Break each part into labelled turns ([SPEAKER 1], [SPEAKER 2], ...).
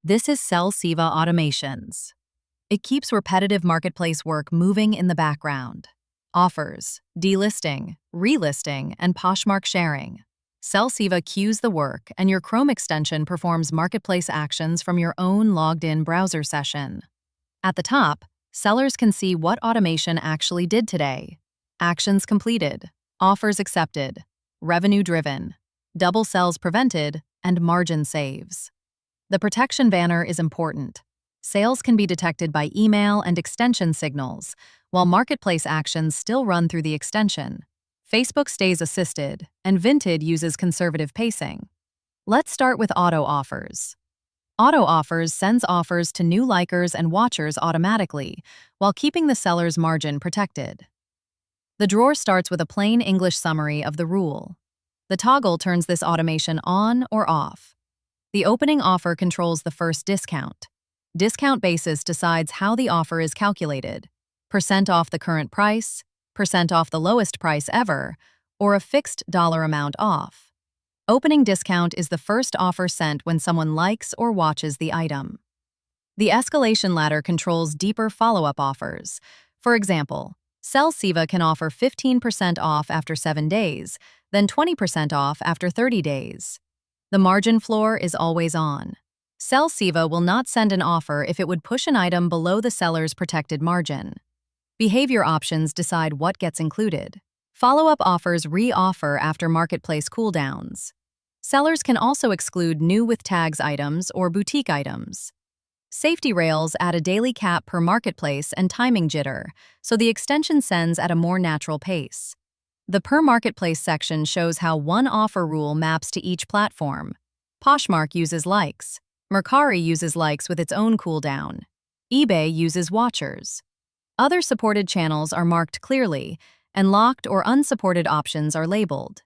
[SPEAKER 1] This is SellSeva Automations. It keeps repetitive marketplace work moving in the background. Offers, delisting, relisting, and Poshmark sharing. SellSeva queues the work, and your Chrome extension performs marketplace actions from your own logged-in browser session. At the top, sellers can see what automation actually did today. Actions completed, offers accepted, revenue driven, double sells prevented, and margin saves. The protection banner is important. Sales can be detected by email and extension signals, while marketplace actions still run through the extension. Facebook stays assisted, and Vinted uses conservative pacing. Let's start with auto offers. Auto offers sends offers to new likers and watchers automatically, while keeping the seller's margin protected. The drawer starts with a plain English summary of the rule. The toggle turns this automation on or off. The opening offer controls the first discount. Discount basis decides how the offer is calculated: percent off the current price, percent off the lowest price ever, or a fixed dollar amount off. Opening discount is the first offer sent when someone likes or watches the item. The escalation ladder controls deeper follow-up offers. For example, SellSeva can offer 15% off after 7 days, then 20% off after 30 days. The margin floor is always on. SellSeva will not send an offer if it would push an item below the seller's protected margin. Behavior options decide what gets included. Follow-up offers re-offer after marketplace cooldowns. Sellers can also exclude new with tags items or boutique items. Safety rails add a daily cap per marketplace and timing jitter, so the extension sends at a more natural pace. The per marketplace section shows how one offer rule maps to each platform. Poshmark uses likes. Mercari uses likes with its own cooldown. eBay uses watchers. Other supported channels are marked clearly, and locked or unsupported options are labeled.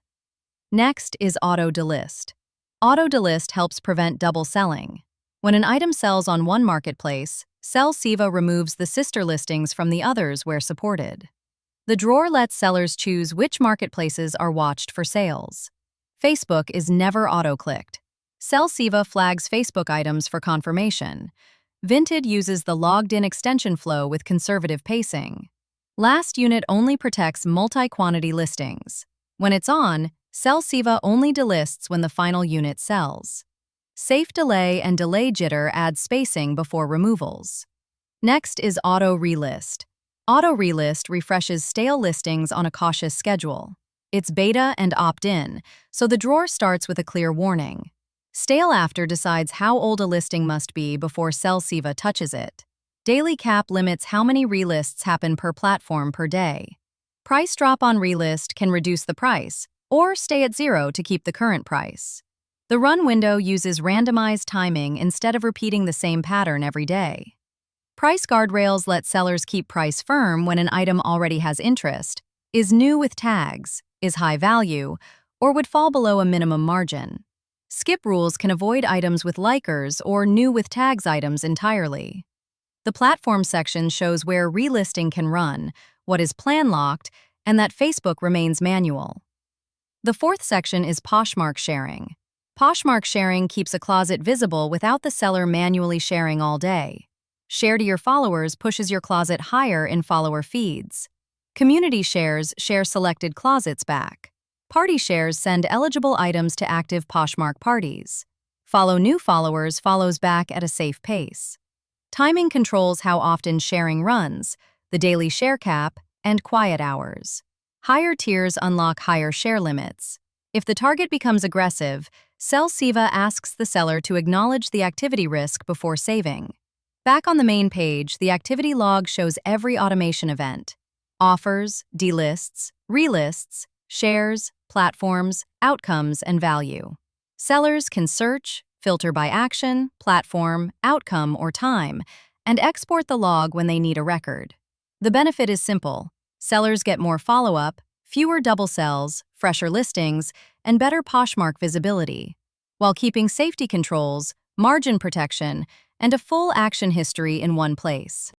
[SPEAKER 1] Next is Auto-Delist. Auto-Delist helps prevent double selling. When an item sells on one marketplace, SellSeva removes the sister listings from the others where supported. The drawer lets sellers choose which marketplaces are watched for sales. Facebook is never auto-clicked. SellSeva flags Facebook items for confirmation. Vinted uses the logged-in extension flow with conservative pacing. Last unit only protects multi-quantity listings. When it's on, SellSeva only delists when the final unit sells. Safe delay and delay jitter add spacing before removals. Next is Auto-Relist. Auto-Relist refreshes stale listings on a cautious schedule. It's beta and opt-in, so the drawer starts with a clear warning. Stale after decides how old a listing must be before SellSeva touches it. Daily cap limits how many relists happen per platform per day. Price drop on relist can reduce the price, or stay at 0 to keep the current price. The run window uses randomized timing instead of repeating the same pattern every day. Price guardrails let sellers keep price firm when an item already has interest, is new with tags, is high value, or would fall below a minimum margin. Skip rules can avoid items with likers or new with tags items entirely. The platform section shows where relisting can run, what is plan locked, and that Facebook remains manual. The fourth section is Poshmark sharing. Poshmark sharing keeps a closet visible without the seller manually sharing all day. Share to your followers pushes your closet higher in follower feeds. Community shares share selected closets back. Party shares send eligible items to active Poshmark parties. Follow new followers follows back at a safe pace. Timing controls how often sharing runs, the daily share cap, and quiet hours. Higher tiers unlock higher share limits. If the target becomes aggressive, SellSeva asks the seller to acknowledge the activity risk before saving. Back on the main page, the activity log shows every automation event: offers, delists, relists, shares, platforms, outcomes, and value. Sellers can search, filter by action, platform, outcome, or time, and export the log when they need a record. The benefit is simple. Sellers get more follow-up, fewer double sells, fresher listings, and better Poshmark visibility, while keeping safety controls, margin protection, and a full action history in one place.